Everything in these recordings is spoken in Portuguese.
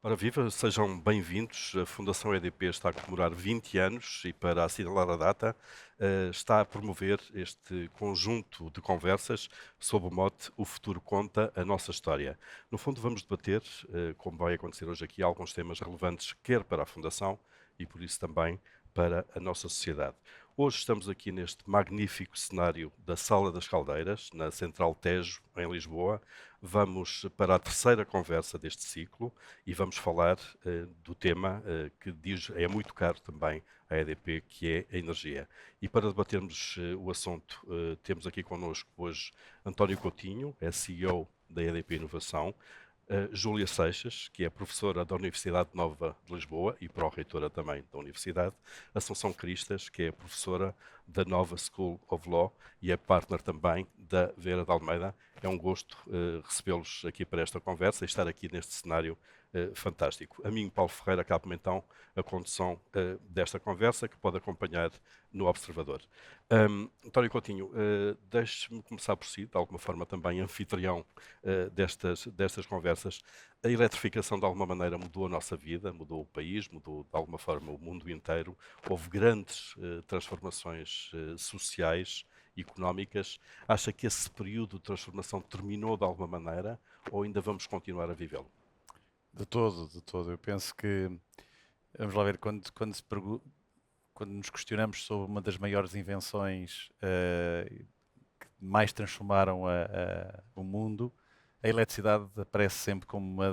Ora viva, sejam bem-vindos. A Fundação EDP está a comemorar 20 anos e, para assinalar a data, está a promover este conjunto de conversas sob o mote "O futuro conta, a nossa história". No fundo, vamos debater, como vai acontecer hoje aqui, alguns temas relevantes, quer para a Fundação e, por isso, também para a nossa sociedade. Hoje estamos aqui neste magnífico cenário da Sala das Caldeiras, na Central Tejo, em Lisboa. Vamos para a terceira conversa deste ciclo e vamos falar do tema que diz, é muito caro também à EDP, que é a energia. E para debatermos o assunto, temos aqui connosco hoje António Coutinho, é CEO da EDP Inovação, Júlia Seixas, que é professora da Universidade Nova de Lisboa e pró-reitora também da Universidade, Assunção Cristas, que é professora da Nova School of Law e é partner também da Vera de Almeida. É um gosto recebê-los aqui para esta conversa e estar aqui neste cenário fantástico. A mim, Paulo Ferreira, cabe-me então a condução desta conversa, que pode acompanhar no Observador. António Coutinho, deixe-me começar por si, de alguma forma também anfitrião destas conversas. A eletrificação, de alguma maneira, mudou a nossa vida, mudou o país, mudou, de alguma forma, o mundo inteiro. Houve grandes transformações sociais, económicas. Acha que esse período de transformação terminou de alguma maneira ou ainda vamos continuar a vivê-lo? De todo, de todo. Eu penso que, vamos lá ver, quando nos questionamos sobre uma das maiores invenções que mais transformaram o mundo, a eletricidade aparece sempre como uma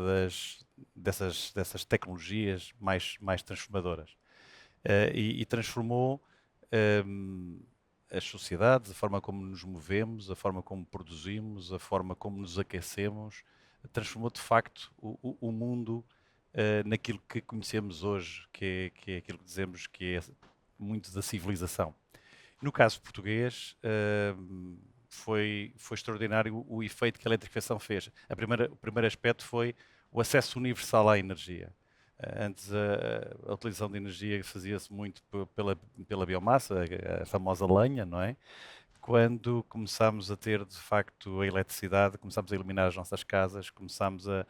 dessas tecnologias mais transformadoras. E transformou as sociedades, a forma como nos movemos, a forma como produzimos, a forma como nos aquecemos, transformou de facto o mundo naquilo que conhecemos hoje, que é aquilo que dizemos que é muito da civilização. No caso português, foi extraordinário o efeito que a eletrificação fez. O primeiro aspecto foi o acesso universal à energia. Antes a utilização de energia fazia-se muito pela biomassa, a famosa lenha, não é? Quando começámos a ter de facto a eletricidade, começámos a iluminar as nossas casas, começámos a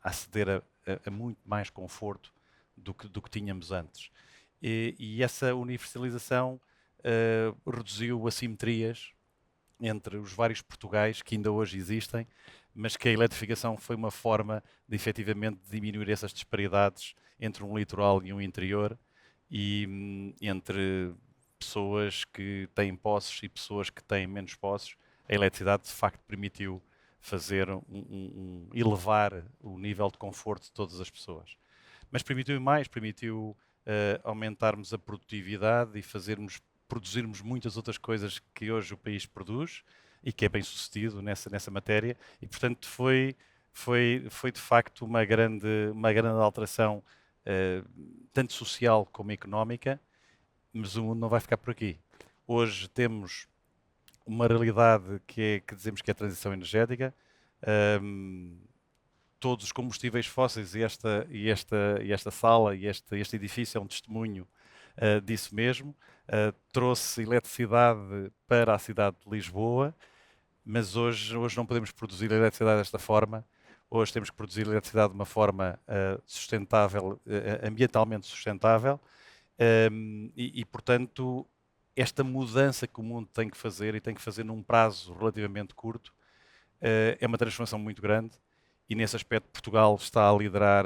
aceder a muito mais conforto do que tínhamos antes. E essa universalização reduziu assimetrias entre os vários Portugais que ainda hoje existem, mas que a eletrificação foi uma forma de efetivamente diminuir essas disparidades entre um litoral e um interior e entre pessoas que têm posses e pessoas que têm menos posses. A eletricidade de facto permitiu fazer elevar o nível de conforto de todas as pessoas. Mas permitiu mais, permitiu aumentarmos a produtividade e produzirmos muitas outras coisas que hoje o país produz e que é bem sucedido nessa matéria. E, portanto, foi de facto uma grande alteração, tanto social como económica, mas o mundo não vai ficar por aqui. Hoje temos uma realidade que dizemos que é a transição energética. Um, Todos os combustíveis fósseis e esta sala e este edifício é um testemunho disso mesmo. Trouxe eletricidade para a cidade de Lisboa, mas hoje não podemos produzir eletricidade desta forma. Hoje temos que produzir eletricidade de uma forma sustentável, ambientalmente sustentável, portanto, esta mudança que o mundo tem que fazer e tem que fazer num prazo relativamente curto, é uma transformação muito grande e nesse aspecto Portugal está a liderar,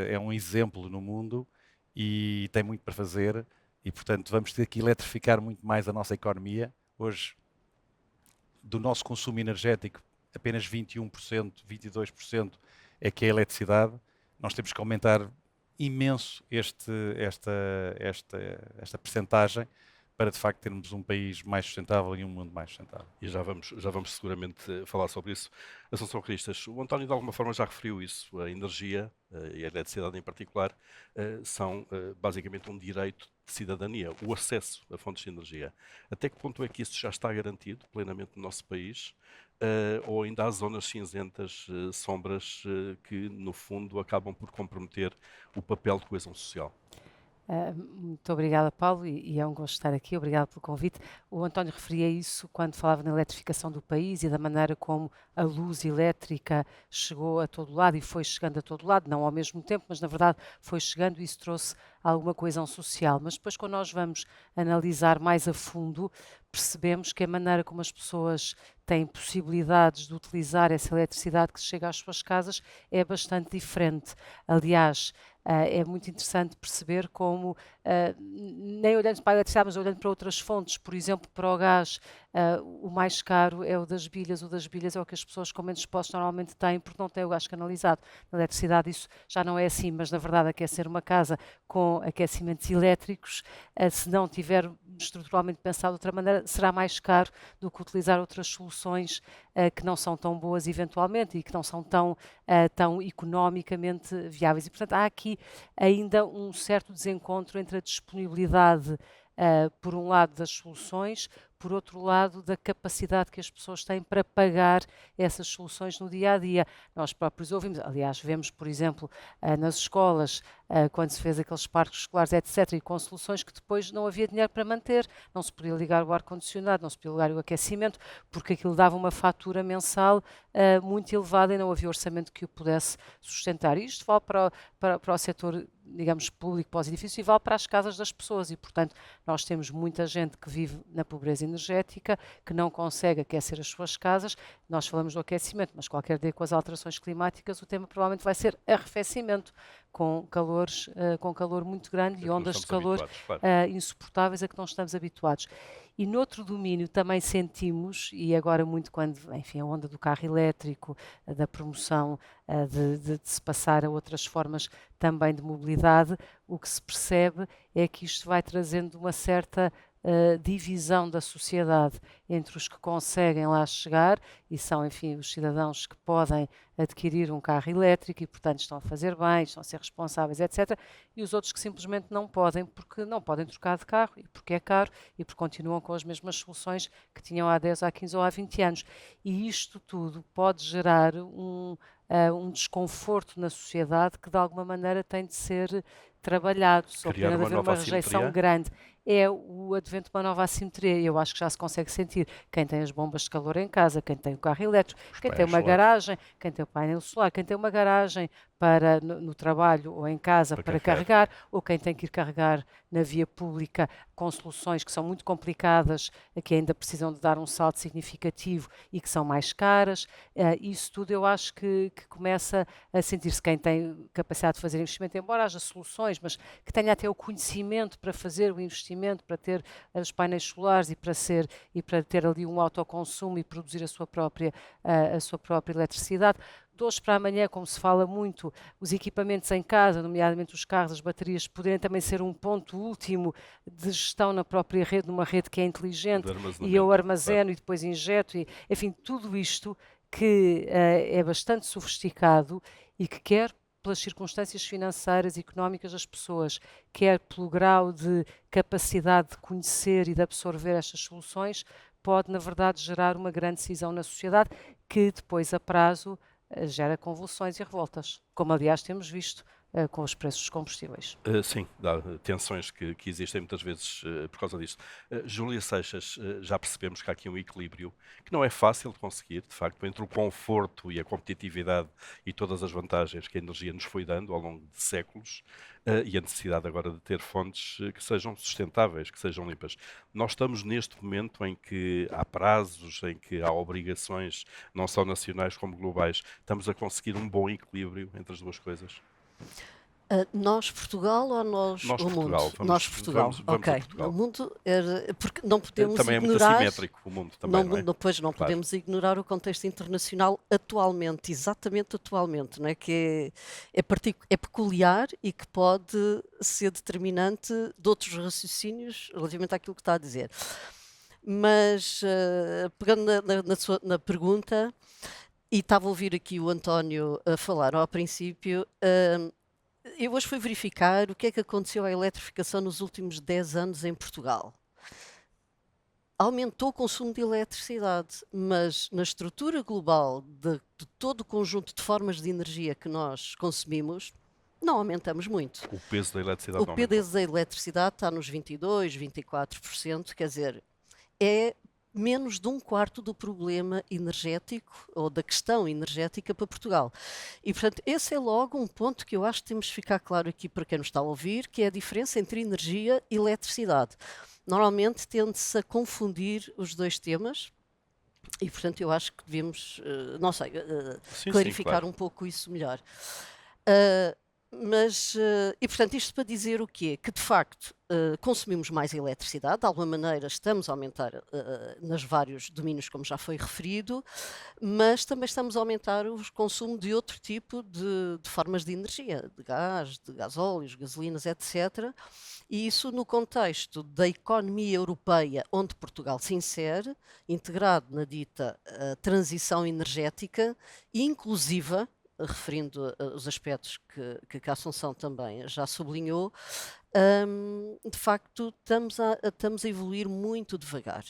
é um exemplo no mundo e tem muito para fazer e, portanto, vamos ter que eletrificar muito mais a nossa economia. Hoje, do nosso consumo energético, apenas 21%, 22% é que é eletricidade. Nós temos que aumentar imenso esta percentagem para, de facto, termos um país mais sustentável e um mundo mais sustentável. E já vamos seguramente falar sobre isso. Assunção Cristas, o António de alguma forma já referiu isso. A energia e a eletricidade em particular são basicamente um direito de cidadania, o acesso a fontes de energia. Até que ponto é que isso já está garantido plenamente no nosso país? Ou ainda há zonas cinzentas, sombras, que no fundo acabam por comprometer o papel de coesão social? Muito obrigada, Paulo, e é um gosto estar aqui. Obrigada pelo convite. O António referia isso quando falava na eletrificação do país e da maneira como a luz elétrica chegou a todo lado e foi chegando a todo lado, não ao mesmo tempo, mas na verdade foi chegando e isso trouxe alguma coesão social. Mas depois, quando nós vamos analisar mais a fundo, percebemos que a maneira como as pessoas têm possibilidades de utilizar essa eletricidade que chega às suas casas é bastante diferente. Aliás, é muito interessante perceber como, nem olhando para a eletricidade, mas olhando para outras fontes, por exemplo, para o gás, o mais caro é o das bilhas. O das bilhas é o que as pessoas com menos postos normalmente têm, porque não têm o gás canalizado. Na eletricidade isso já não é assim, mas na verdade aquecer uma casa com aquecimentos elétricos, se não tiver estruturalmente pensado de outra maneira, será mais caro do que utilizar outras soluções que não são tão boas eventualmente e que não são tão economicamente viáveis. E, portanto, há aqui ainda um certo desencontro entre a disponibilidade, por um lado, das soluções, por outro lado, da capacidade que as pessoas têm para pagar essas soluções no dia a dia. Nós próprios ouvimos, aliás, vemos, por exemplo, nas escolas, quando se fez aqueles parques escolares, etc., e com soluções que depois não havia dinheiro para manter, não se podia ligar o ar-condicionado, não se podia ligar o aquecimento, porque aquilo dava uma fatura mensal muito elevada e não havia orçamento que o pudesse sustentar. E isto vale para o setor, digamos, público, para os edifícios, e vale para as casas das pessoas. E, portanto, nós temos muita gente que vive na pobreza energética, que não consegue aquecer as suas casas. Nós falamos do aquecimento, mas qualquer dia com as alterações climáticas, o tema provavelmente vai ser arrefecimento, com calor muito grande e ondas de calor claro. insuportáveis a que não estamos habituados. E noutro domínio também sentimos, e agora muito quando, enfim, a onda do carro elétrico, da promoção de se passar a outras formas também de mobilidade, o que se percebe é que isto vai trazendo uma certa divisão da sociedade entre os que conseguem lá chegar e são, enfim, os cidadãos que podem adquirir um carro elétrico e, portanto, estão a fazer bem, estão a ser responsáveis, etc. E os outros que simplesmente não podem, porque não podem trocar de carro e porque é caro e porque continuam com as mesmas soluções que tinham há 10, há 15 ou há 20 anos. E isto tudo pode gerar um desconforto na sociedade que, de alguma maneira, tem de ser trabalhado, sob Criar pena de uma haver nova uma rejeição assimetria. grande. É o advento de uma nova assimetria. Eu acho que já se consegue sentir. Quem tem as bombas de calor em casa, quem tem o carro elétrico, Os quem tem painéis uma solares garagem, quem tem o painel solar, quem tem uma garagem para no trabalho ou em casa para para carregar. carregar, ou quem tem que ir carregar na via pública com soluções que são muito complicadas, que ainda precisam de dar um salto significativo e que são mais caras. Isso tudo eu acho que começa a sentir-se quem tem capacidade de fazer investimento, embora haja soluções, mas que tenha até o conhecimento para fazer o investimento, para ter os painéis solares e para ter ali um autoconsumo e produzir a sua própria eletricidade. De hoje para amanhã, como se fala muito, os equipamentos em casa, nomeadamente os carros, as baterias, poderem também ser um ponto último de gestão na própria rede, numa rede que é inteligente, de e eu armazenamento. armazeno e depois injeto, e, enfim, tudo isto que é bastante sofisticado e que quer pelas circunstâncias financeiras e económicas das pessoas, quer pelo grau de capacidade de conhecer e de absorver estas soluções, pode, na verdade, gerar uma grande cisão na sociedade que depois, a prazo, gera convulsões e revoltas, como aliás temos visto com os preços dos combustíveis. Sim, dá tensões que existem muitas vezes por causa disto. Júlia Seixas, já percebemos que há aqui um equilíbrio que não é fácil de conseguir, de facto, entre o conforto e a competitividade e todas as vantagens que a energia nos foi dando ao longo de séculos e a necessidade agora de ter fontes que sejam sustentáveis, que sejam limpas. Nós estamos neste momento em que há prazos, em que há obrigações, não só nacionais como globais. Estamos a conseguir um bom equilíbrio entre as duas coisas? Nós, Portugal, ou nós, Nós, o mundo? Portugal, Nós, Portugal, vamos a ok. Portugal. O mundo, porque não podemos Também é muito ignorar, assimétrico o mundo, também, não é? Depois não Claro. podemos ignorar o contexto internacional atualmente, exatamente atualmente, não é? Que é peculiar e que pode ser determinante de outros raciocínios relativamente àquilo que está a dizer. Mas, pegando na pergunta, e estava a ouvir aqui o António a falar ao princípio, eu hoje fui verificar o que é que aconteceu à eletrificação nos últimos 10 anos em Portugal. Aumentou o consumo de eletricidade, mas na estrutura global de todo o conjunto de formas de energia que nós consumimos, Não aumentamos muito. O peso da eletricidade O não aumentou. peso da eletricidade está nos 22, 24%, quer dizer, é menos de um quarto do problema energético ou da questão energética para Portugal. E, portanto, esse é logo um ponto que eu acho que temos de ficar claro aqui para quem nos está a ouvir, que é a diferença entre energia e eletricidade. Normalmente tende-se a confundir os dois temas e, portanto, eu acho que devemos, não sei, Sim, clarificar claro. um pouco isso melhor. E portanto, isto para dizer o quê? Que de facto consumimos mais eletricidade, de alguma maneira estamos a aumentar nos vários domínios, como já foi referido, mas também estamos a aumentar o consumo de outro tipo de formas de energia, de gás, de gasóleos, gasolinas, etc. E isso no contexto da economia europeia, onde Portugal se insere, integrado na dita transição energética, inclusiva, referindo os aspectos que a Assunção também já sublinhou, de facto estamos a evoluir muito devagar.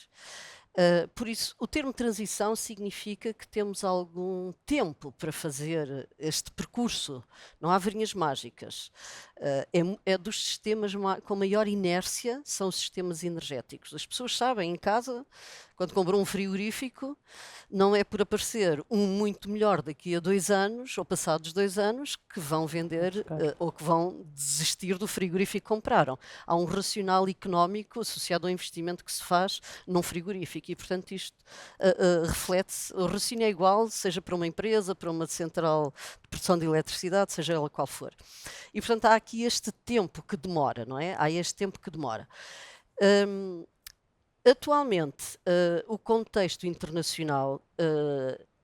Por isso, o termo transição significa que temos algum tempo para fazer este percurso. Não há varinhas mágicas. É dos sistemas com maior inércia, são os sistemas energéticos. As pessoas sabem, em casa, quando compram um frigorífico, não é por aparecer um muito melhor daqui a 2 anos, ou passados 2 anos, que vão vender ou que vão desistir do frigorífico que compraram. Há um racional económico associado ao investimento que se faz num frigorífico e, portanto, isto reflete-se. O raciocínio é igual, seja para uma empresa, para uma central de produção de eletricidade, seja ela qual for. E, portanto, há aqui este tempo que demora, não é? Há este tempo que demora. Atualmente, o contexto internacional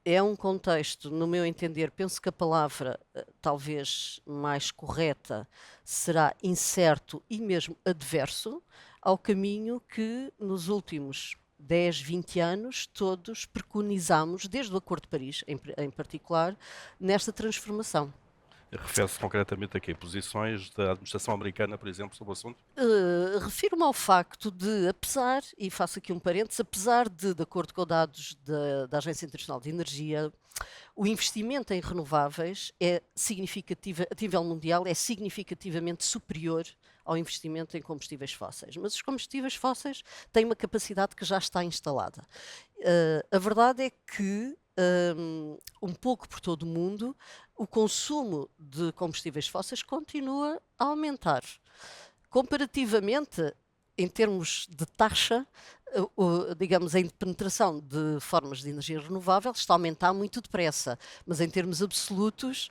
é um contexto, no meu entender, penso que a palavra talvez mais correta será incerto e mesmo adverso ao caminho que nos últimos 10, 20 anos todos preconizamos, desde o Acordo de Paris em particular, nesta transformação. Refere-se concretamente a quê? Posições da administração americana, por exemplo, sobre o assunto? Refiro-me ao facto de, apesar, e faço aqui um parênteses, apesar de acordo com dados da Agência Internacional de Energia, o investimento em renováveis é significativo, a nível mundial, é significativamente superior ao investimento em combustíveis fósseis. Mas os combustíveis fósseis têm uma capacidade que já está instalada. A verdade é que, um pouco por todo o mundo, o consumo de combustíveis fósseis continua a aumentar. Comparativamente, em termos de taxa, digamos, a penetração de formas de energia renovável está a aumentar muito depressa, mas em termos absolutos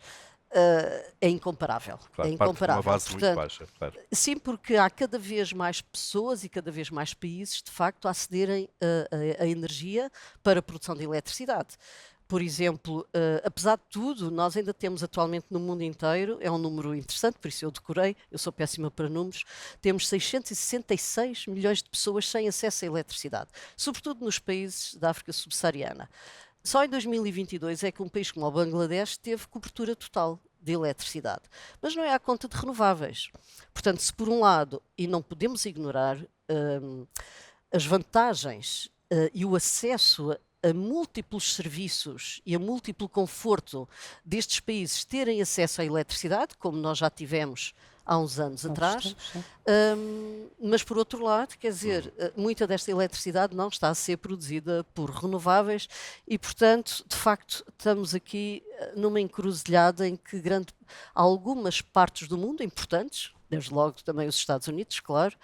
é incomparável. Claro, é incomparável. Parte de uma base Portanto, muito baixa, claro. sim, porque há cada vez mais pessoas e cada vez mais países, de facto, a acederem a energia para a produção de eletricidade. Por exemplo, apesar de tudo, nós ainda temos atualmente no mundo inteiro, é um número interessante, por isso eu decorei, eu sou péssima para números, temos 666 milhões de pessoas sem acesso à eletricidade, sobretudo nos países da África subsaariana. Só em 2022 é que um país como o Bangladesh teve cobertura total de eletricidade. Mas não é à conta de renováveis. Portanto, se por um lado, e não podemos ignorar as vantagens e o acesso a múltiplos serviços e a múltiplo conforto destes países terem acesso à eletricidade, como nós já tivemos há uns anos atrás, mas por outro lado, quer dizer, muita desta eletricidade não está a ser produzida por renováveis e, portanto, de facto, estamos aqui numa encruzilhada em que algumas partes do mundo importantes, desde logo também os Estados Unidos, claro,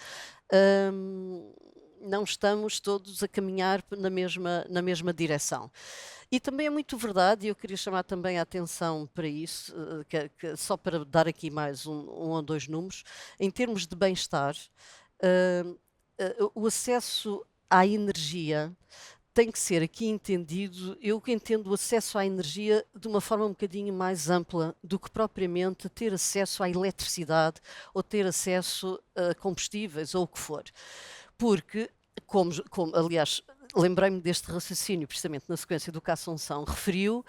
não estamos todos a caminhar na mesma direção. E também é muito verdade, e eu queria chamar também a atenção para isso, só para dar aqui mais um ou dois números, em termos de bem-estar, o acesso à energia tem que ser aqui entendido, eu que entendo o acesso à energia de uma forma um bocadinho mais ampla do que propriamente ter acesso à eletricidade ou ter acesso a combustíveis ou o que for. Porque, aliás, lembrei-me deste raciocínio precisamente na sequência do que a Assunção referiu,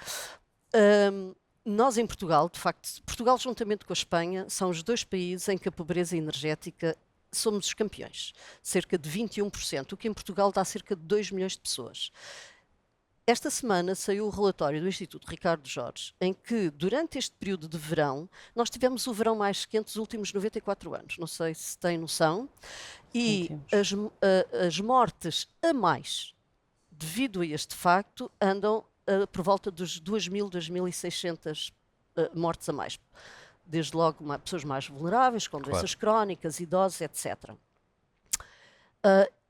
nós em Portugal, de facto, Portugal juntamente com a Espanha, são os dois países em que a pobreza energética somos os campeões. Cerca de 21%, o que em Portugal dá cerca de 2 milhões de pessoas. Esta semana saiu o relatório do Instituto Ricardo Jorge, em que, durante este período de verão, nós tivemos o verão mais quente dos últimos 94 anos. Não sei se têm noção. E Temos. as mortes a mais, devido a este facto, andam por volta dos 2.000, 2.600 mortes a mais. Desde logo, pessoas mais vulneráveis, com doenças crónicas, idosos, etc.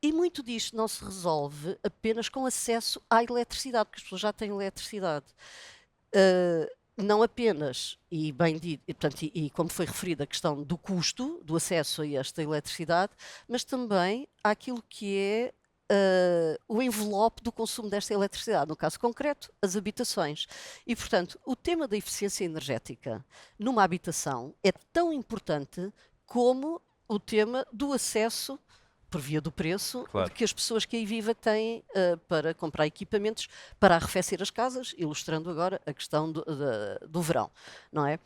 E muito disto não se resolve apenas com acesso à eletricidade, porque as pessoas já têm eletricidade. Não apenas, e bem dito, e como foi referida a questão do custo do acesso a esta eletricidade, mas também àquilo que é o envelope do consumo desta eletricidade, no caso concreto, as habitações. E, portanto, o tema da eficiência energética numa habitação é tão importante como o tema do acesso por via do preço que as pessoas que aí vivem têm para comprar equipamentos para arrefecer as casas, ilustrando agora a questão do verão, não é?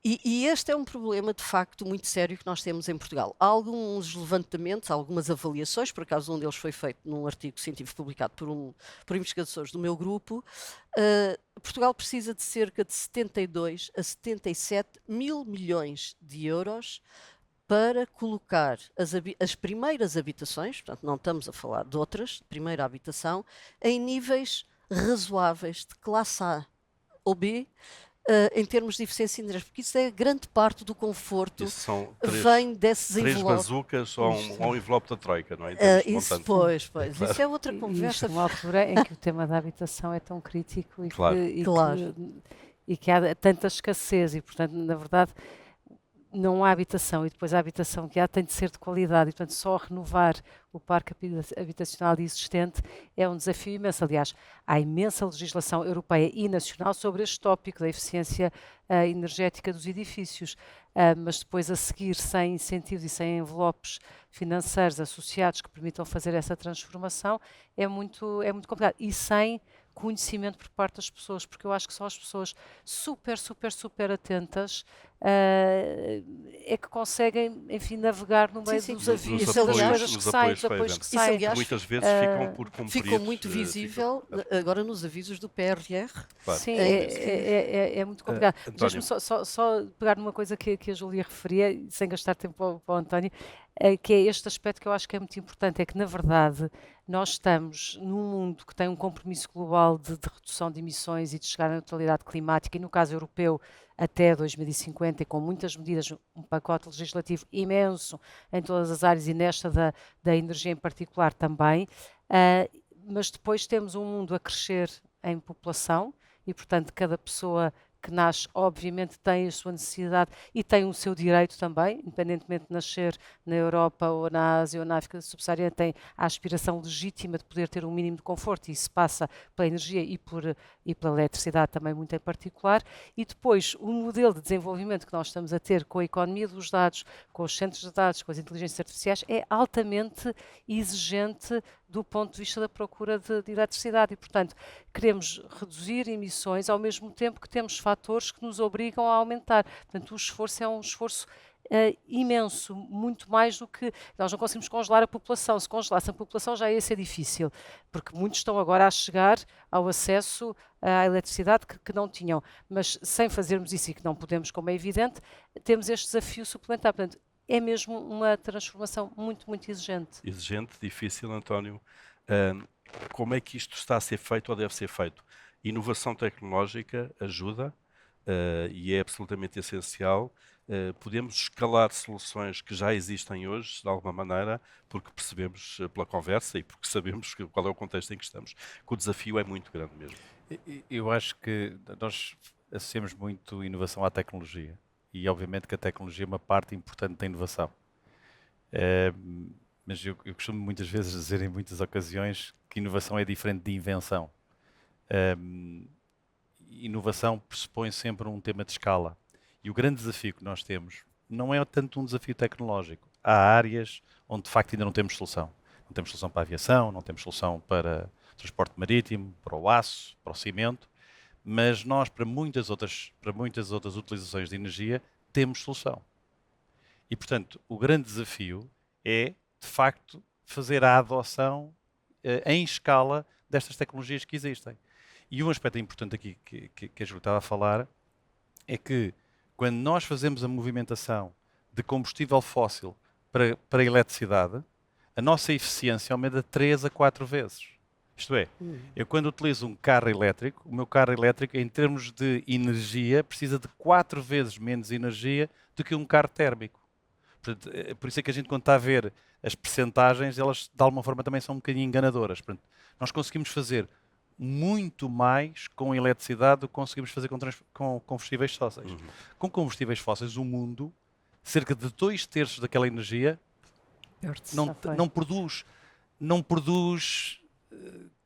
E este é um problema, de facto, muito sério que nós temos em Portugal. Há alguns levantamentos, algumas avaliações, por acaso um deles foi feito num artigo científico publicado por investigadores do meu grupo. Portugal precisa de cerca de 72 a 77 mil milhões de euros para colocar as primeiras habitações, portanto não estamos a falar de outras, primeira habitação, em níveis razoáveis de classe A ou B, em termos de eficiência energética, porque isso é grande parte do conforto, vem desses envelopes. 3 bazucas ou um envelope da Troika, não é? Isso, pois, isso é outra conversa. Isto numa altura em que o tema da habitação é tão crítico e que há tanta escassez e, portanto, na verdade, não há habitação e depois a habitação que há tem de ser de qualidade e, portanto, só renovar o parque habitacional existente é um desafio imenso. Aliás, há imensa legislação europeia e nacional sobre este tópico da eficiência energética dos edifícios, mas depois a seguir, sem incentivos e sem envelopes financeiros associados que permitam fazer essa transformação, é muito complicado. E sem conhecimento por parte das pessoas, porque eu acho que só as pessoas super atentas é que conseguem, enfim, navegar no meio dos avisos, pelas coisas que saem, dos apoios que saem. Aliás, muitas vezes ficam por cumprir. Ficou muito visível agora nos avisos do PRR. Claro. Sim, é muito complicado. Deixa-me só pegar numa coisa que a Júlia referia, sem gastar tempo para o António, que é este aspecto que eu acho que é muito importante, é que, na verdade, nós estamos num mundo que tem um compromisso global de redução de emissões e de chegar à neutralidade climática, e no caso europeu até 2050, e com muitas medidas, um pacote legislativo imenso em todas as áreas e nesta da energia em particular também, mas depois temos um mundo a crescer em população e, portanto, cada pessoa que nasce, obviamente, tem a sua necessidade e tem o seu direito também, independentemente de nascer na Europa ou na Ásia ou na África subsaariana, tem a aspiração legítima de poder ter um mínimo de conforto, e isso passa pela energia e pela eletricidade também muito em particular. E depois, o modelo de desenvolvimento que nós estamos a ter com a economia dos dados, com os centros de dados, com as inteligências artificiais, é altamente exigente do ponto de vista da procura de eletricidade e, portanto, queremos reduzir emissões ao mesmo tempo que temos fatores que nos obrigam a aumentar. Portanto, o esforço é um esforço imenso, muito mais do que... Nós não conseguimos congelar a população. Se congelasse a população já ia ser difícil, porque muitos estão agora a chegar ao acesso à eletricidade que não tinham. Mas sem fazermos isso, e que não podemos, como é evidente, temos este desafio suplementar. Portanto, é mesmo uma transformação muito exigente. Exigente, difícil, António. Como é que isto está a ser feito ou deve ser feito? Inovação tecnológica ajuda e é absolutamente essencial. Podemos escalar soluções que já existem hoje, de alguma maneira, porque percebemos pela conversa e porque sabemos qual é o contexto em que estamos, que o desafio é muito grande mesmo. Eu acho que nós associamos muito inovação à tecnologia. E, obviamente, que a tecnologia é uma parte importante da inovação. Mas eu costumo muitas vezes dizer, em muitas ocasiões, que inovação é diferente de invenção. Inovação pressupõe sempre um tema de escala. E o grande desafio que nós temos não é tanto um desafio tecnológico. Há áreas onde, de facto, ainda não temos solução. Não temos solução para a aviação, não temos solução para o transporte marítimo, para o aço, para o cimento. Mas nós, para muitas outras utilizações de energia, temos solução. E, portanto, o grande desafio é, de facto, fazer a adoção em escala destas tecnologias que existem. E um aspecto importante aqui que a Júlia estava a falar é que quando nós fazemos a movimentação de combustível fóssil para a eletricidade, a nossa eficiência aumenta 3 a 4 vezes. Isto é, eu quando utilizo um carro elétrico, o meu carro elétrico, em termos de energia, precisa de 4 vezes menos energia do que um carro térmico. Portanto, por isso é que a gente, quando está a ver as percentagens, elas de alguma forma também são um bocadinho enganadoras. Portanto, nós conseguimos fazer muito mais com eletricidade do que conseguimos fazer com combustíveis fósseis. Com combustíveis fósseis, o mundo, cerca de 2/3 daquela energia não produz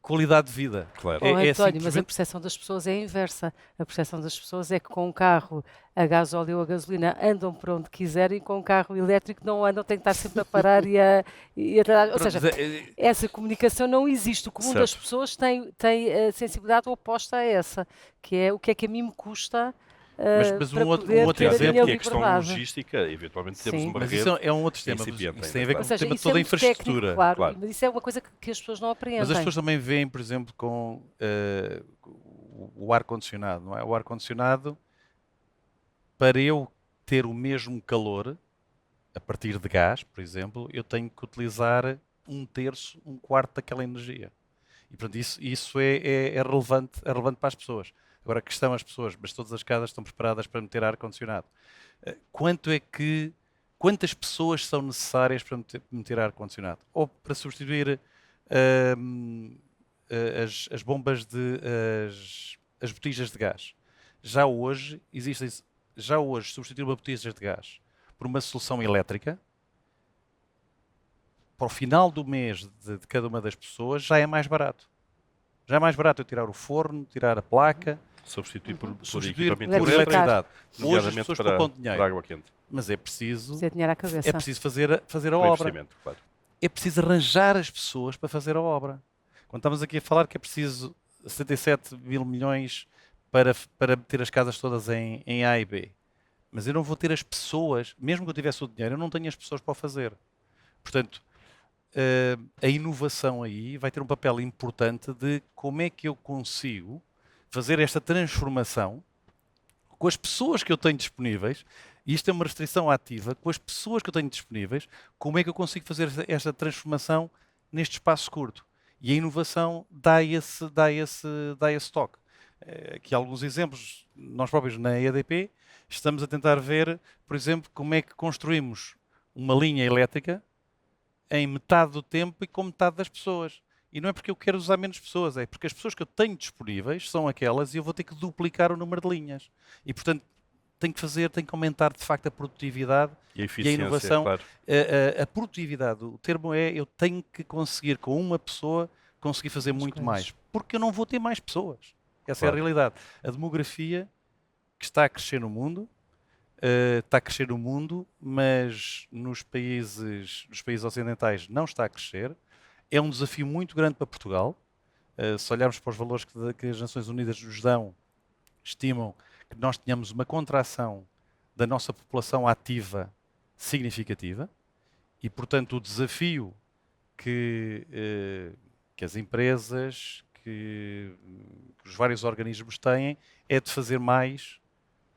qualidade de vida. Claro. António, mas a percepção das pessoas é a inversa. A percepção das pessoas é que com um carro a gasóleo ou a gasolina andam para onde quiserem, com um carro elétrico não andam, têm que estar sempre a parar e a ou seja, essa comunicação não existe. O comum das pessoas tem a sensibilidade oposta a essa, que é o que é que a mim me custa. Mas um outro exemplo que é a questão logística, eventualmente temos uma rede. Mas isso é um outro tema, isso tem a ver com o tema de toda a infraestrutura. Técnico, claro. Mas isso é uma coisa que as pessoas não apreendem. Mas as pessoas também veem, por exemplo, com o ar-condicionado, não é? O ar-condicionado, para eu ter o mesmo calor, a partir de gás, por exemplo, eu tenho que utilizar 1/3, 1/4 daquela energia. E, portanto, isso é relevante para as pessoas. Agora, a questão as pessoas, mas todas as casas estão preparadas para meter ar-condicionado. Quantas pessoas são necessárias para meter ar-condicionado? Ou para substituir as bombas as botijas de gás? Já hoje, substituir uma botija de gás por uma solução elétrica, para o final do mês de cada uma das pessoas, já é mais barato. Já é mais barato eu tirar o forno, tirar a placa, substituir por equipamento por eletricidade. Hoje as pessoas poupam dinheiro. Para água quente. Mas é preciso fazer a obra. Claro. É preciso arranjar as pessoas para fazer a obra. Quando estamos aqui a falar que é preciso 77 mil milhões para meter as casas todas em A e B. Mas eu não vou ter as pessoas, mesmo que eu tivesse o dinheiro, eu não tenho as pessoas para o fazer. Portanto, a inovação aí vai ter um papel importante de como é que eu consigo fazer esta transformação com as pessoas que eu tenho disponíveis, e isto é uma restrição ativa, com as pessoas que eu tenho disponíveis, como é que eu consigo fazer esta transformação neste espaço curto? E a inovação dá esse toque. Aqui há alguns exemplos, nós próprios na EDP estamos a tentar ver, por exemplo, como é que construímos uma linha elétrica em metade do tempo e com metade das pessoas. E não é porque eu quero usar menos pessoas, é porque as pessoas que eu tenho disponíveis são aquelas e eu vou ter que duplicar o número de linhas. E, portanto, tenho que aumentar, de facto, a produtividade e a inovação. Claro. A produtividade, o termo é, eu tenho que conseguir, com uma pessoa, conseguir fazer muito mais. Porque eu não vou ter mais pessoas. Essa é a realidade. A demografia que está a crescer no mundo, mas nos países ocidentais não está a crescer. É um desafio muito grande para Portugal. Se olharmos para os valores que as Nações Unidas nos dão, estimam que nós tenhamos uma contração da nossa população ativa significativa e, portanto, o desafio que as empresas, que os vários organismos têm é de fazer mais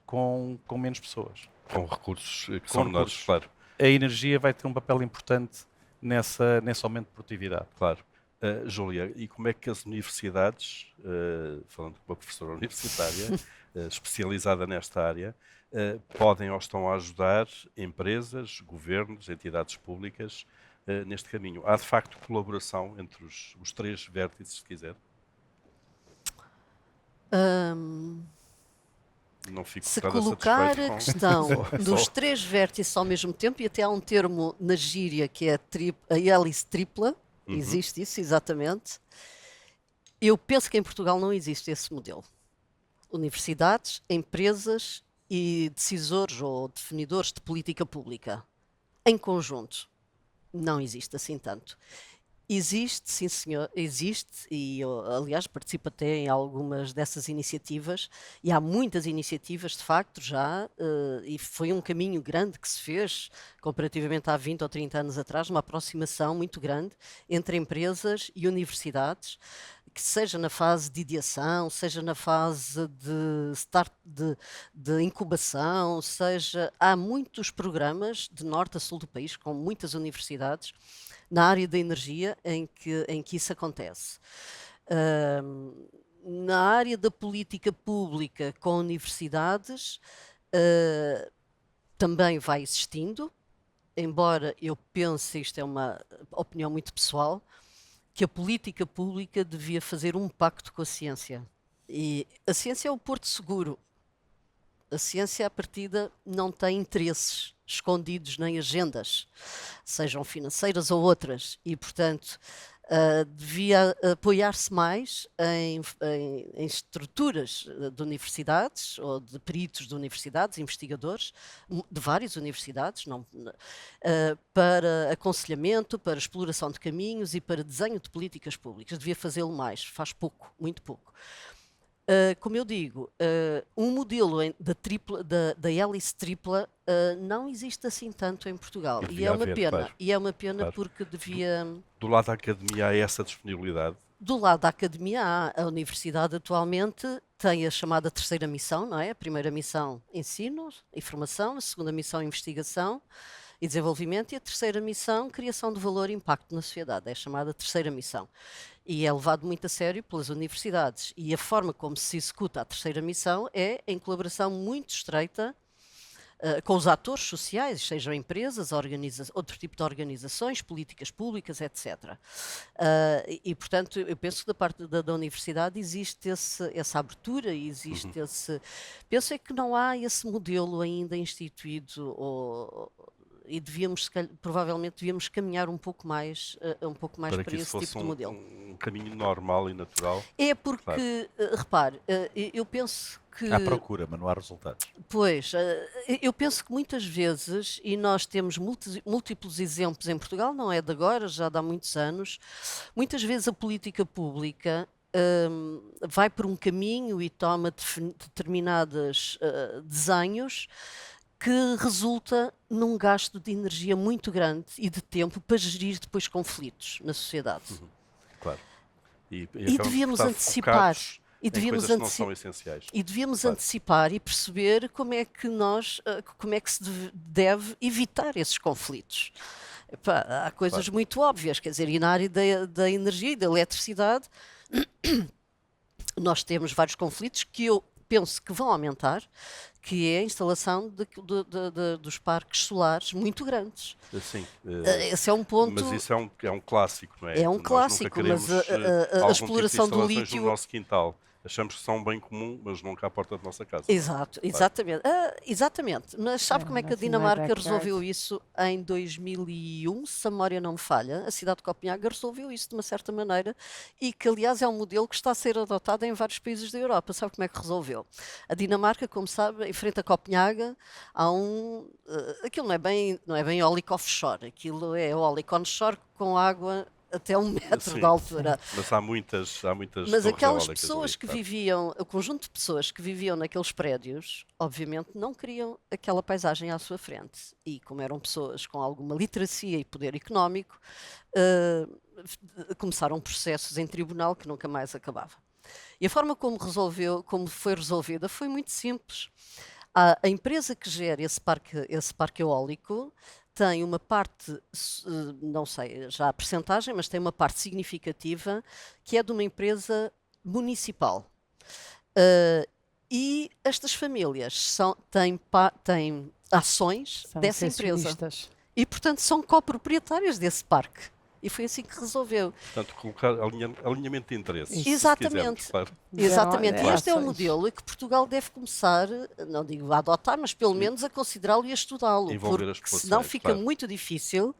com menos pessoas. Com recursos que são menores, claro. A energia vai ter um papel importante nesse aumento de produtividade. Claro. Júlia, e como é que as universidades, falando com uma professora universitária especializada nesta área, podem ou estão a ajudar empresas, governos, entidades públicas neste caminho? Há de facto colaboração entre os três vértices, se quiser? Não fico se colocar a questão dos três vértices ao mesmo tempo, e até há um termo na gíria que é a hélice tripla, existe isso, exatamente. Eu penso que em Portugal não existe esse modelo. Universidades, empresas e decisores ou definidores de política pública, em conjunto, não existe assim tanto. Existe, sim senhor, existe, e eu, aliás, participo até em algumas dessas iniciativas, e há muitas iniciativas, de facto, já, e foi um caminho grande que se fez, comparativamente há 20 ou 30 anos atrás, uma aproximação muito grande entre empresas e universidades, que seja na fase de ideação, seja na fase de incubação, há muitos programas de norte a sul do país, com muitas universidades, na área da energia em que isso acontece. Na área da política pública com universidades, também vai existindo, embora eu pense, isto é uma opinião muito pessoal, que a política pública devia fazer um pacto com a ciência. E a ciência é o porto seguro. A ciência, à partida, não tem interesses escondidos nem agendas, sejam financeiras ou outras, e, portanto, devia apoiar-se mais em estruturas de universidades ou de peritos de universidades, investigadores de várias universidades, para aconselhamento, para exploração de caminhos e para desenho de políticas públicas. Devia fazê-lo mais, faz pouco, muito pouco. Como eu digo, um modelo da hélice tripla não existe assim tanto em Portugal. E é uma pena. Claro. E é uma pena, Claro. porque devia... Do lado da academia há essa disponibilidade? Do lado da academia há. A universidade atualmente tem a chamada terceira missão, não é? A primeira missão, ensino e formação, a segunda missão, investigação e desenvolvimento, e a terceira missão, criação de valor e impacto na sociedade. É a chamada terceira missão. E é levado muito a sério pelas universidades. E a forma como se executa a terceira missão é em colaboração muito estreita com os atores sociais, sejam empresas, outro tipo de organizações, políticas públicas, etc. Portanto, eu penso que da parte da universidade existe essa abertura, existe esse... Penso é que não há esse modelo ainda instituído, e provavelmente devíamos caminhar um pouco mais para esse tipo de modelo. Um caminho normal e natural. É porque, repare, eu penso que... Há procura, mas não há resultados. Pois, eu penso que muitas vezes, e nós temos múltiplos exemplos em Portugal, não é de agora, já de há muitos anos, muitas vezes a política pública vai por um caminho e toma determinados desenhos que resulta num gasto de energia muito grande e de tempo para gerir depois conflitos na sociedade. Claro. E acabamos por devíamos estar antecipar. focados E em devíamos coisas que não são essenciais. E devíamos Claro. antecipar e perceber como é que se deve evitar esses conflitos. Epá, há coisas muito óbvias, quer dizer, e na área da energia e da eletricidade nós temos vários conflitos que eu penso que vão aumentar, que é a instalação dos parques solares muito grandes. Sim, Esse é um ponto... mas isso é um clássico, não é? É um Nós clássico, nunca mas queremos, a algum exploração tipo de do instalações lítio... no nosso quintal. Achamos que são um bem comum, mas nunca à porta da nossa casa. Exato, exatamente. Exatamente. Mas sabe como é que a nothing in my Dinamarca backyard. resolveu isso em 2001, se a memória não me falha? A cidade de Copenhaga resolveu isso de uma certa maneira, e que, aliás, é um modelo que está a ser adotado em vários países da Europa. Sabe como é que resolveu? A Dinamarca, como sabe, em frente a Copenhaga, há aquilo não é bem eólico offshore, aquilo é eólico onshore com água até 1 metro Sim. de altura. Mas há muitas Mas torres aquelas eólicas pessoas ali, que claro. viviam, o conjunto de pessoas que viviam naqueles prédios, obviamente não queriam aquela paisagem à sua frente. E como eram pessoas com alguma literacia e poder económico, começaram processos em tribunal que nunca mais acabava. E a forma como foi resolvida foi muito simples. A empresa que gera esse parque eólico tem uma parte, não sei já a percentagem, mas tem uma parte significativa que é de uma empresa municipal. E estas famílias têm ações São dessa empresa. acionistas. E, portanto, são coproprietárias desse parque. E foi assim que resolveu. Portanto, colocar alinhamento de interesses. Isso. se Exatamente. quisermos, claro. Exatamente. E este é um ações. modelo que Portugal deve começar, não digo a adotar, mas pelo menos a considerá-lo e a estudá-lo. Envolver as Porque senão populações, fica claro. muito difícil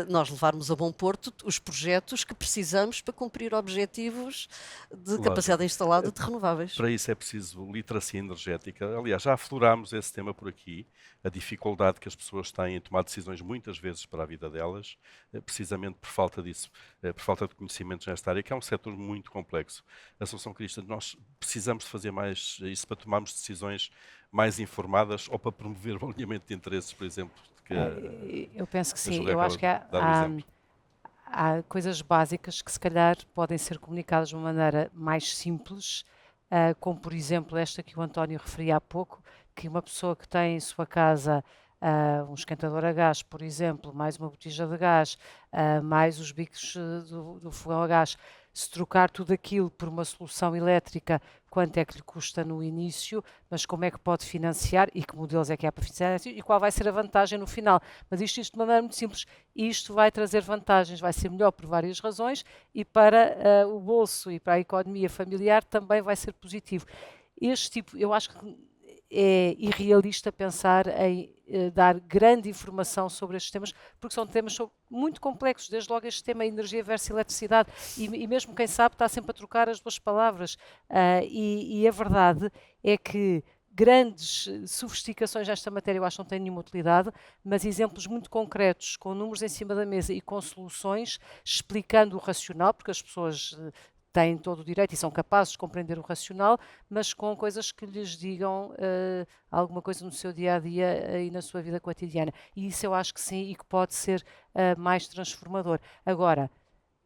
nós levarmos a bom porto os projetos que precisamos para cumprir objetivos de Lógico. capacidade instalada de renováveis. Para isso é preciso literacia energética. Aliás, já aflorámos esse tema por aqui, a dificuldade que as pessoas têm em tomar decisões muitas vezes para a vida delas, precisamente por falta disso, por falta de conhecimentos nesta área, que é um setor muito complexo. Assunção Cristas, nós precisamos de fazer mais isso para tomarmos decisões mais informadas ou para promover o alinhamento de interesses, por exemplo. Eu penso que a sim. Julia Eu acaba acho que de dar um exemplo. há coisas básicas que se calhar podem ser comunicadas de uma maneira mais simples, como por exemplo esta que o António referia há pouco, que uma pessoa que tem em sua casa um esquentador a gás, por exemplo, mais uma botija de gás, mais os bicos do fogão a gás, se trocar tudo aquilo por uma solução elétrica, quanto é que lhe custa no início, mas como é que pode financiar e que modelos é que há para financiar e qual vai ser a vantagem no final. Mas isto de maneira muito simples. Isto vai trazer vantagens, vai ser melhor por várias razões e para o bolso e para a economia familiar também vai ser positivo. Este tipo, eu acho que é irrealista pensar em dar grande informação sobre estes temas, porque são temas muito complexos, desde logo este tema energia versus eletricidade, e mesmo quem sabe está sempre a trocar as duas palavras, e a verdade é que grandes sofisticações nesta matéria eu acho que não têm nenhuma utilidade, mas exemplos muito concretos, com números em cima da mesa e com soluções, explicando o racional, porque as pessoas têm todo o direito e são capazes de compreender o racional, mas com coisas que lhes digam alguma coisa no seu dia a dia e na sua vida cotidiana. E isso eu acho que sim e que pode ser mais transformador. Agora,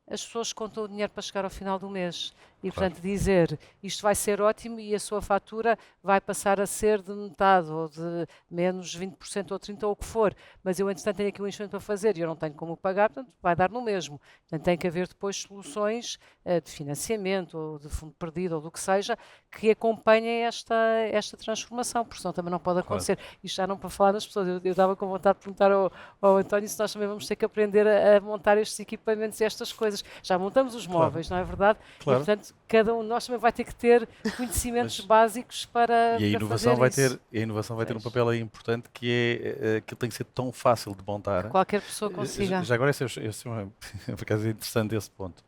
as pessoas contam o dinheiro para chegar ao final do mês e, Claro. portanto, dizer isto vai ser ótimo e a sua fatura vai passar a ser de metade ou de menos 20% ou 30% ou o que for, mas eu, entretanto, tenho aqui um investimento para fazer e eu não tenho como pagar, portanto, vai dar no mesmo. Portanto, tem que haver depois soluções de financiamento ou de fundo perdido ou do que seja que acompanhem esta transformação, porque senão também não pode acontecer. Isto já não para falar das pessoas. Eu estava com vontade de perguntar ao António se nós também vamos ter que aprender a montar estes equipamentos e estas coisas. Já montamos os móveis, não é verdade? Claro. E, portanto, cada um de nós também vai ter que ter conhecimentos básicos para, E a para inovação fazer vai isso. ter, a inovação vai ter um Pois. papel aí importante que é que tem que ser tão fácil de montar. Qualquer pessoa consiga. Já agora, por acaso é interessante esse ponto,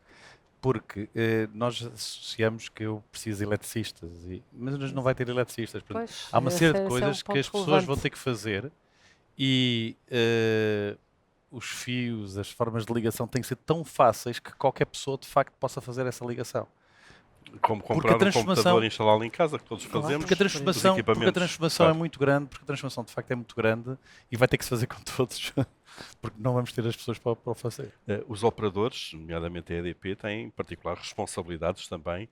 porque nós associamos que eu preciso de eletricistas, mas não vai ter eletricistas. Portanto, Pois, há uma esse série de é um coisas que ponto as pessoas relevante. vão ter que fazer e os fios, as formas de ligação têm que ser tão fáceis que qualquer pessoa de facto possa fazer essa ligação. Como Porque a comprar um transformação- computador e instalá-lo em casa, que todos Claro. fazemos. Porque a transformação, Os equipamentos, é claro. muito grande, porque a transformação de facto é muito grande e vai ter que se fazer com todos, porque não vamos ter as pessoas para o fazer. Os operadores, nomeadamente a EDP, têm em particular responsabilidades também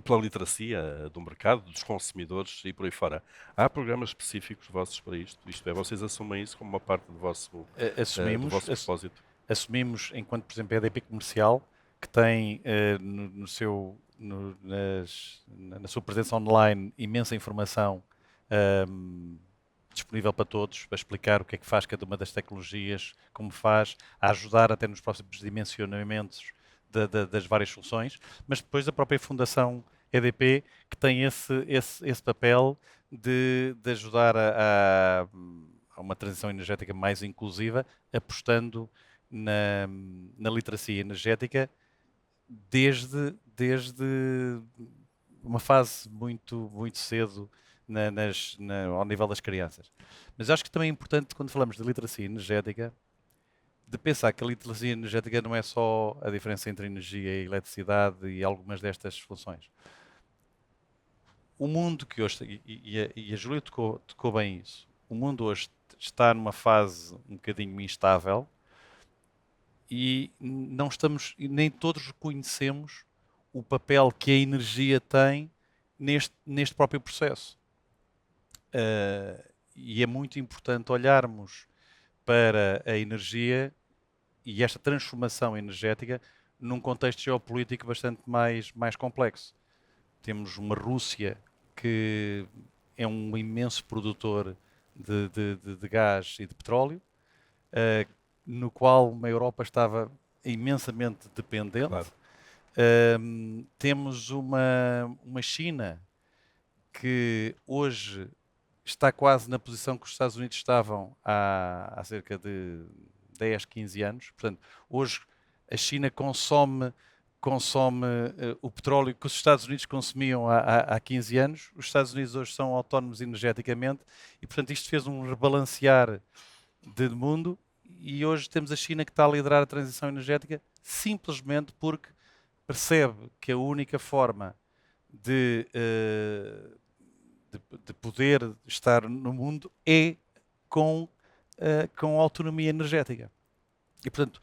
pela literacia do mercado, dos consumidores e por aí fora. Há programas específicos vossos para isto? Isto é, vocês assumem isso como uma parte do vosso propósito? Assumimos, enquanto, por exemplo, a EDP Comercial, que tem na sua presença online imensa informação disponível para todos, para explicar o que é que faz cada uma das tecnologias, como faz, a ajudar até nos próximos dimensionamentos das várias soluções, mas depois a própria Fundação EDP, que tem esse papel de ajudar a uma transição energética mais inclusiva, apostando na literacia energética desde uma fase muito cedo ao nível das crianças. Mas acho que também é importante, quando falamos de literacia energética, de pensar que a literacia energética não é só a diferença entre energia e eletricidade e algumas destas funções. O mundo que hoje, e a Júlia tocou bem isso, o mundo hoje está numa fase um bocadinho instável e nem todos reconhecemos o papel que a energia tem neste próprio processo. E é muito importante olharmos para a energia e esta transformação energética num contexto geopolítico bastante mais complexo. Temos uma Rússia que é um imenso produtor de gás e de petróleo, no qual uma Europa estava imensamente dependente. Claro. Temos uma China que hoje está quase na posição que os Estados Unidos estavam há cerca de 10, 15 anos. Portanto, hoje a China consome o petróleo que os Estados Unidos consumiam há 15 anos. Os Estados Unidos hoje são autónomos energeticamente e, portanto, isto fez um rebalancear de mundo e hoje temos a China que está a liderar a transição energética simplesmente porque percebe que a única forma de poder estar no mundo é com autonomia energética. E, portanto,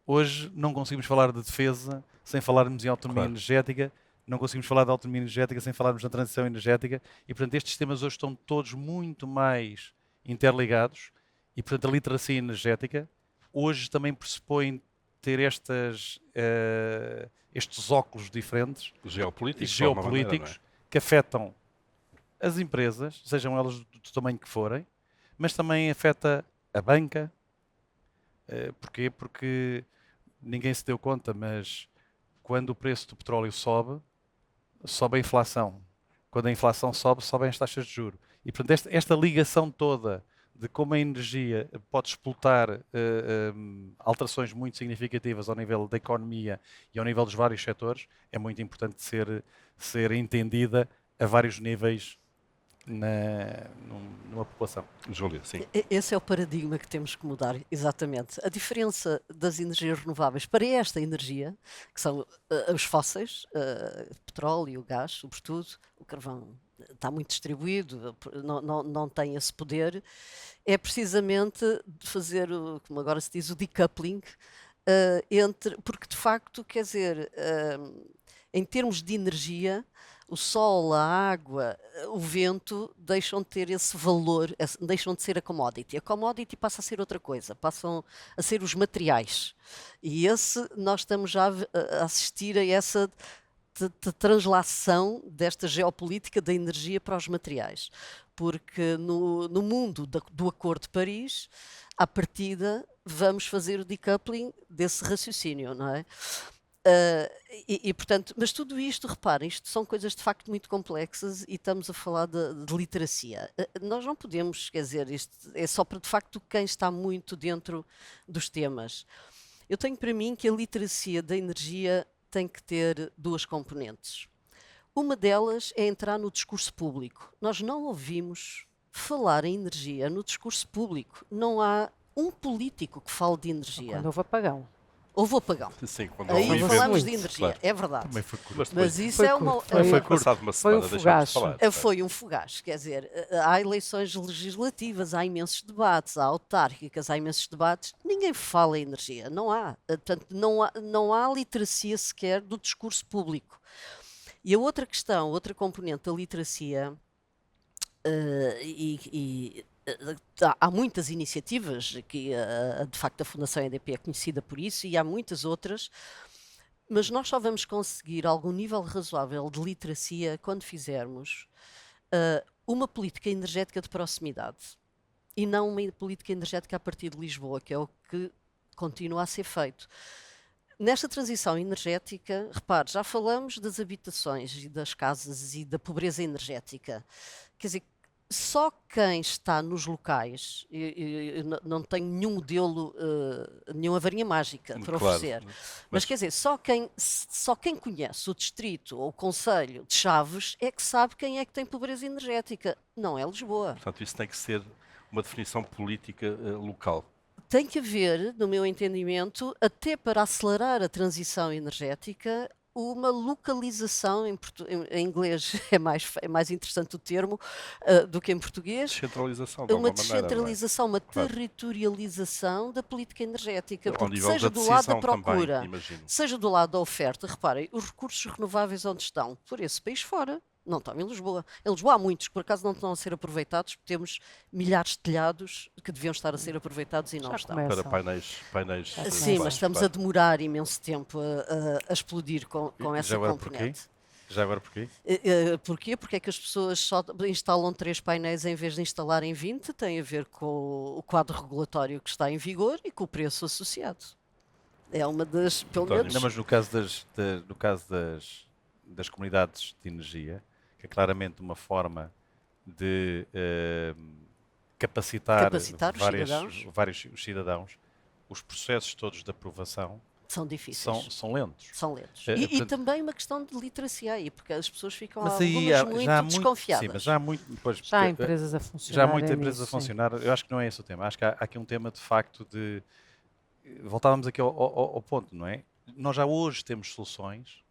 Hoje não conseguimos falar de defesa sem falarmos em autonomia Claro. energética, não conseguimos falar de autonomia energética sem falarmos na transição energética e, portanto, estes temas hoje estão todos muito mais interligados e, portanto, a literacia energética hoje também pressupõe ter estes óculos diferentes, Geopolíticos, de alguma maneira, não é? geopolíticos, que afetam as empresas, sejam elas do tamanho que forem, mas também afeta a banca. Porquê? Porque ninguém se deu conta, mas quando o preço do petróleo sobe, sobe a inflação. Quando a inflação sobe, sobem as taxas de juros. E, portanto, esta ligação toda de como a energia pode explotar alterações muito significativas ao nível da economia e ao nível dos vários setores é muito importante de ser entendida a vários níveis numa população. Júlia, sim. Esse é o paradigma que temos que mudar, exatamente. A diferença das energias renováveis para esta energia, que são os fósseis, petróleo, gás, sobretudo, o carvão está muito distribuído, não tem esse poder, é precisamente de fazer, como agora se diz, o decoupling, porque de facto, quer dizer, em termos de energia, o sol, a água, o vento deixam de ter esse valor, deixam de ser a commodity. A commodity passa a ser outra coisa, passam a ser os materiais. E nós estamos já a assistir a essa de translação desta geopolítica da energia para os materiais. Porque no mundo do Acordo de Paris, à partida, vamos fazer o decoupling desse raciocínio, não é? Portanto, mas tudo isto, reparem, isto são coisas de facto muito complexas e estamos a falar de literacia. Nós não podemos, quer dizer, isto é só para de facto quem está muito dentro dos temas. Eu tenho para mim que a literacia da energia tem que ter duas componentes. Uma delas é entrar no discurso público. Nós não ouvimos falar em energia no discurso público. Não há um político que fale de energia. Quando houve apagão. Houve apagão. Sim, quando Aí há um falamos evento, de energia, claro. é verdade. Também foi curto. Mas depois, Mas isso Foi é uma. curto, foi passado uma Foi um semana, deixámos de fogacho. falar. Foi um fugaz, quer dizer, há eleições legislativas, há imensos debates, há autárquicas, há imensos debates, ninguém fala em energia, não há. Portanto, não há literacia sequer do discurso público. E a outra questão, outra componente da literacia, há muitas iniciativas, que de facto a Fundação EDP é conhecida por isso, e há muitas outras, mas nós só vamos conseguir algum nível razoável de literacia quando fizermos uma política energética de proximidade e não uma política energética a partir de Lisboa, que é o que continua a ser feito. Nesta transição energética, repare, já falamos das habitações e das casas e da pobreza energética. Quer dizer, só quem está nos locais, não tenho nenhum modelo, nenhuma varinha mágica para Claro. oferecer, mas quer dizer, só quem conhece o distrito ou o concelho de Chaves é que sabe quem é que tem pobreza energética, não é Lisboa. Portanto, isso tem que ser uma definição política local. Tem que haver, no meu entendimento, até para acelerar a transição energética, uma localização, em inglês é mais interessante o termo do que em português, Descentralização, de uma alguma maneira. descentralização, uma Claro. territorialização da política energética, Ao porque nível seja da do lado da decisão também, procura, imagino. seja do lado da oferta, reparem, os recursos renováveis onde estão? Por esse país fora. Não estão em Lisboa. Em Lisboa há muitos que por acaso não estão a ser aproveitados, porque temos milhares de telhados que deviam estar a ser aproveitados e não Já estão. começa. Para painéis Sim, Sim, solares, mas estamos a claro. demorar imenso tempo a explodir com E essa já agora porquê? componente. Já agora porquê? Porquê? Porque é que as pessoas só instalam 3 painéis em vez de instalarem 20? Tem a ver com o quadro regulatório que está em vigor e com o preço associado. É uma das, pelo António. menos. Não, mas no caso das comunidades de energia, que é claramente uma forma de capacitar Capacitar os cidadãos. vários cidadãos, os processos todos de aprovação São difíceis. são lentos. São lentos. É, E portanto- também uma questão de literacia aí, porque as pessoas ficam Mas aí algumas muito desconfiadas. Sim, mas já há muito. Pois, Já há porque- empresas a funcionar. já há muitas empresas a funcionar. Eu acho que não é esse o tema. Acho que há aqui um tema de facto de. Voltávamos aqui ao ponto, não é? Nós já hoje temos soluções.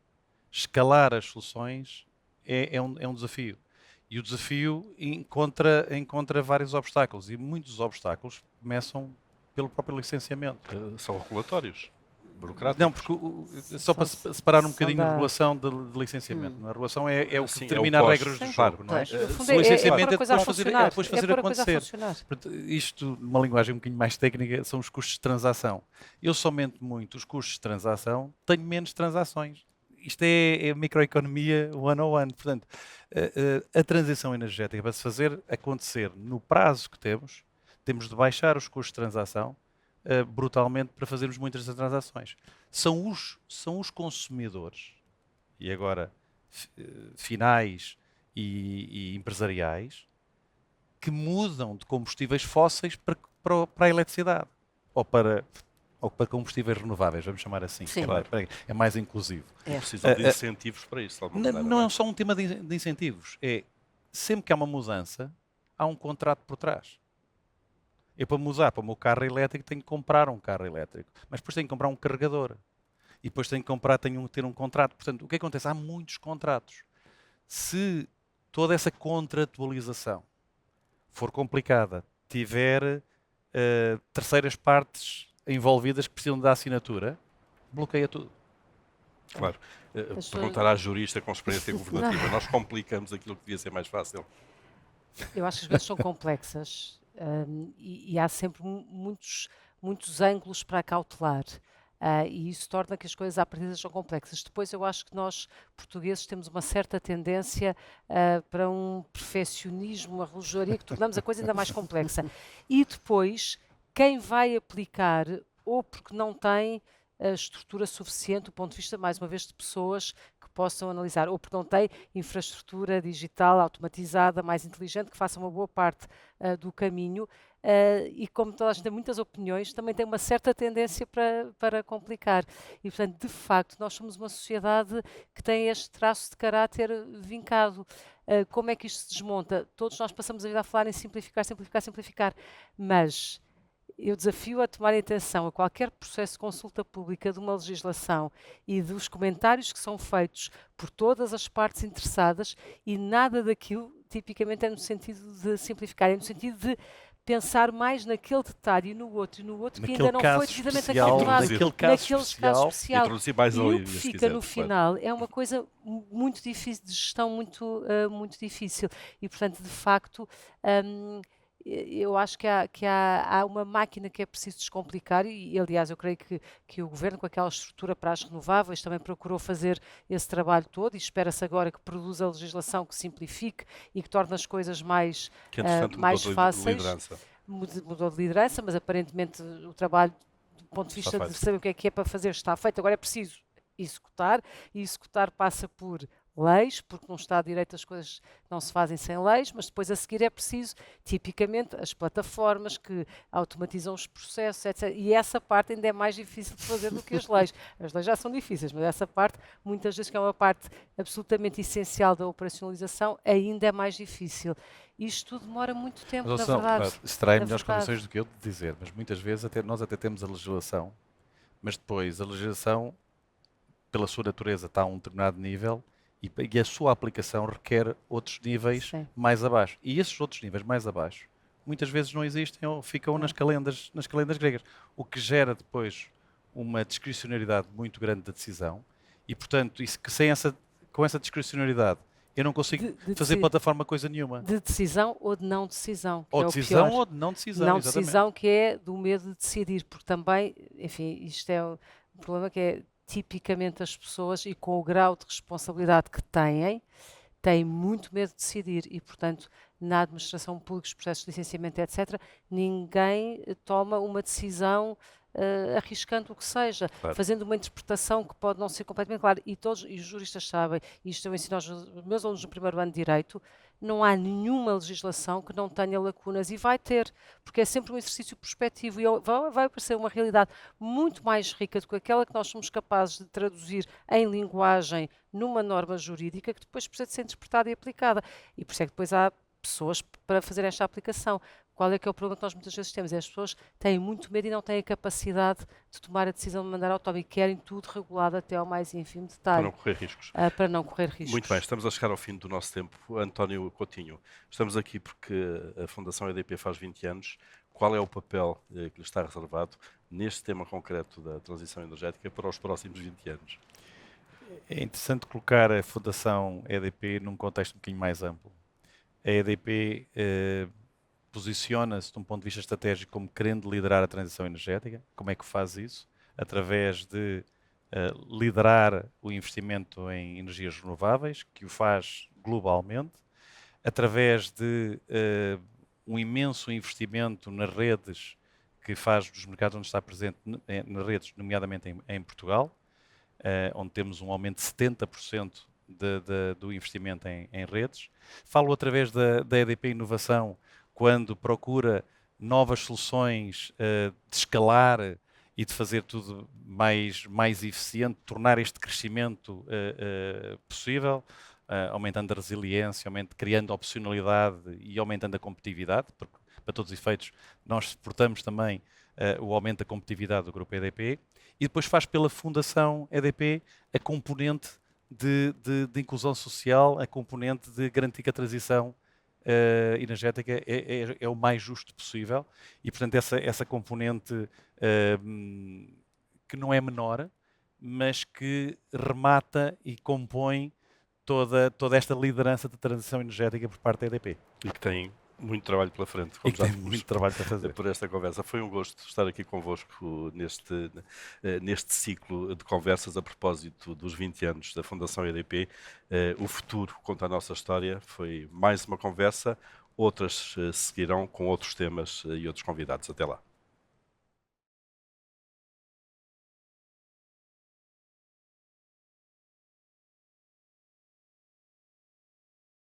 Escalar as soluções é um desafio. E o desafio encontra vários obstáculos. E muitos obstáculos começam pelo próprio licenciamento. São regulatórios. burocráticos. Não, porque só para separar um são bocadinho da- a regulação de licenciamento. A regulação é o que Sim, é o determina as posto. regras do Sim, jogo, não é? pois. No fundo, Se o licenciamento é coisa a depois fazer, funcionar, depois fazer pôr a coisa a acontecer. funcionar. Portanto, isto, numa linguagem um bocadinho mais técnica, são os custos de transação. Eu somente muito os custos de transação, tenho menos transações. Isto é microeconomia 101. Portanto, a transição energética, para se fazer acontecer no prazo que temos de baixar os custos de transação brutalmente para fazermos muitas transações. São os consumidores, e agora finais e empresariais, que mudam de combustíveis fósseis para a eletricidade ou para combustíveis renováveis, vamos chamar assim. Sim. É mais inclusivo. Precisam de incentivos para isso. de alguma maneira, Não é só um tema de incentivos. É sempre que há uma mudança, há um contrato por trás. Eu, para mudar para o meu carro elétrico, tenho que comprar um carro elétrico. Mas depois tenho que comprar um carregador. E depois tenho que ter um contrato. Portanto, o que acontece? Há muitos contratos. Se toda essa contratualização for complicada, tiver terceiras partes envolvidas que precisam da assinatura, bloqueia tudo. Claro. As Perguntar à jurista com experiência governativa. Nós complicamos aquilo que devia ser mais fácil. Eu acho que as coisas são complexas e há sempre muitos ângulos para acautelar. E isso torna que as coisas à partida sejam complexas. Depois eu acho que nós, portugueses, temos uma certa tendência para um perfeccionismo, uma relojoaria, que tornamos a coisa ainda mais complexa. E depois, quem vai aplicar, ou porque não tem a estrutura suficiente do ponto de vista, mais uma vez, de pessoas que possam analisar, ou porque não tem infraestrutura digital automatizada, mais inteligente, que faça uma boa parte do caminho. E como toda a gente tem muitas opiniões, também tem uma certa tendência para complicar. E, portanto, de facto, nós somos uma sociedade que tem este traço de caráter vincado. Como é que isto se desmonta? Todos nós passamos a vida a falar em simplificar, simplificar, simplificar, mas eu desafio a tomar atenção a qualquer processo de consulta pública de uma legislação e dos comentários que são feitos por todas as partes interessadas, e nada daquilo tipicamente é no sentido de simplificar, é no sentido de pensar mais naquele detalhe e no outro que ainda não foi devidamente acumulado, naquele caso especial. Introduzir mais E ali, o que se fica quiser, no claro. final é uma coisa muito difícil, de gestão muito difícil. E, portanto, de facto, eu acho que há uma máquina que é preciso descomplicar e, aliás, eu creio que o Governo, com aquela estrutura para as renováveis, também procurou fazer esse trabalho todo, e espera-se agora que produza legislação que simplifique e que torne as coisas mais Que, entretanto, mais mudou de fáceis. liderança. Mudou de liderança, mas aparentemente o trabalho, do ponto de vista de saber o que é para fazer, está feito. Agora é preciso executar, e executar passa por leis, porque num Estado de Direito as coisas não se fazem sem leis, mas depois a seguir é preciso, tipicamente, as plataformas que automatizam os processos, etc. E essa parte ainda é mais difícil de fazer do que as leis. As leis já são difíceis, mas essa parte, muitas vezes, que é uma parte absolutamente essencial da operacionalização, ainda é mais difícil. Isto tudo demora muito tempo, Mas, na verdade. claro, se terá em Na melhores verdade. condições do que eu de dizer, mas muitas vezes nós até temos a legislação, mas depois a legislação, pela sua natureza, está a um determinado nível e a sua aplicação requer outros níveis Sim. mais abaixo. E esses outros níveis mais abaixo muitas vezes não existem ou ficam nas calendas gregas, o que gera depois uma discricionariedade muito grande da decisão e, portanto, com essa discricionariedade eu não consigo fazer plataforma coisa nenhuma. De decisão ou de não decisão. Que Ou é decisão o pior. ou de não decisão. Não Exatamente. decisão, que é do medo de decidir, porque também, enfim, isto é um problema que é tipicamente as pessoas, e com o grau de responsabilidade que têm muito medo de decidir e, portanto, na administração pública, os processos de licenciamento, etc., ninguém toma uma decisão arriscando o que seja, Claro. fazendo uma interpretação que pode não ser completamente clara. E os juristas sabem, e isto eu ensino aos meus alunos no primeiro ano de Direito, não há nenhuma legislação que não tenha lacunas, e vai ter, porque é sempre um exercício prospectivo e vai aparecer uma realidade muito mais rica do que aquela que nós somos capazes de traduzir em linguagem numa norma jurídica, que depois precisa de ser interpretada e aplicada. E por isso é que depois há pessoas para fazer esta aplicação. qual é que é o problema que nós muitas vezes temos? É as pessoas têm muito medo e não têm a capacidade de tomar a decisão de mandar automóvel e querem tudo regulado até ao mais ínfimo Para detalhe, não correr riscos. para não correr riscos. Muito bem, estamos a chegar ao fim do nosso tempo. António Coutinho, estamos aqui porque a Fundação EDP faz 20 anos. Qual é o papel que lhe está reservado neste tema concreto da transição energética para os próximos 20 anos? É interessante colocar a Fundação EDP num contexto um bocadinho mais amplo. A EDP posiciona-se, de um ponto de vista estratégico, como querendo liderar a transição energética. Como é que faz isso? Através de liderar o investimento em energias renováveis, que o faz globalmente, através de um imenso investimento nas redes que faz dos mercados onde está presente, nas redes, nomeadamente em Portugal, onde temos um aumento de 70% do investimento em redes. Falo através da EDP Inovação, quando procura novas soluções de escalar e de fazer tudo mais eficiente, tornar este crescimento possível, aumentando a resiliência, criando opcionalidade e aumentando a competitividade, porque, para todos os efeitos, nós suportamos também o aumento da competitividade do grupo EDP, e depois faz pela Fundação EDP a componente de inclusão social, a componente de garantir que a transição energética é o mais justo possível, e portanto essa componente que não é menor, mas que remata e compõe toda esta liderança de transição energética por parte da EDP. E que tem muito trabalho pela frente, E como que já tem vimos muito trabalho para fazer. por esta conversa. Foi um gosto estar aqui convosco neste ciclo de conversas a propósito dos 20 anos da Fundação EDP. O futuro conta a nossa história. Foi mais uma conversa. Outras seguirão com outros temas e outros convidados. Até lá.